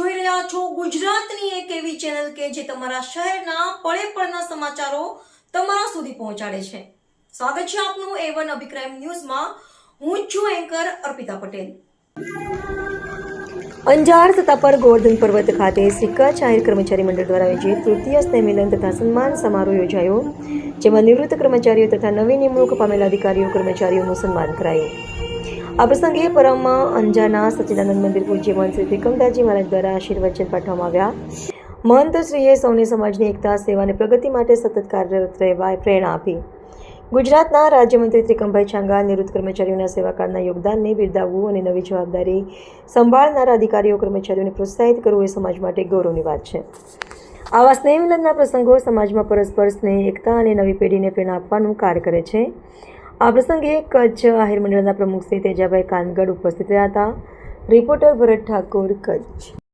જોઈ રહ્યા છો ગુજરાતની એક એવી ચેનલ કે જે તમારા શહેરના પળે પળના સમાચારો તમારા સુધી પહોંચાડે છે। સ્વાગત છે આપનું A1 અભિક્રાઇમ ન્યૂઝમાં। હું છું એન્કર અર્પિતા પટેલ। અંજાર સત્તાપર ગોવર્ધન પર્વત ખાતે શ્રી કચ્છ આહિર કર્મચારી મંડળ દ્વારા આયોજિત તૃતીય સ્નેહમિલન તથા સન્માન સમારોહ યોજાયો, જેમાં નિવૃત્ત કર્મચારીઓ તથા નવી નિમણૂક પામેલા અધિકારીઓ કર્મચારીઓનું સન્માન કરાયું। આ પ્રસંગે પરમ અંજારના સચ્ચિદાનંદ મંદિર પૂજ્ય મહંત શ્રી ત્રિકમદાસજી મહારાજ દ્વારા આશીર્વચન પાઠવવામાં આવ્યા। મહંતશ્રીએ સૌને સમાજની એકતા, સેવા અને પ્રગતિ માટે સતત કાર્યરત રહેવા પ્રેરણા આપી। ગુજરાતના રાજ્યમંત્રી ત્રિકમભાઈ છાંગા નિવૃત્ત કર્મચારીઓના સેવાકાળના યોગદાનને બિરદાવવું અને નવી જવાબદારી સંભાળનારા અધિકારીઓ કર્મચારીઓને પ્રોત્સાહિત કરવું એ સમાજ માટે ગૌરવની વાત છે। આવા સ્નેહ મિલનના પ્રસંગો સમાજમાં પરસ્પર સ્નેહ, એકતા અને નવી પેઢીને પ્રેરણા આપવાનું કાર્ય કરે છે। આ પ્રસંગે કચ્છ આહિર મંડળના પ્રમુખ શ્રી તેજાભાઈ કાનગડ ઉપસ્થિત રહ્યા હતા। રિપોર્ટર ભરત ઠાકોર, કચ્છ।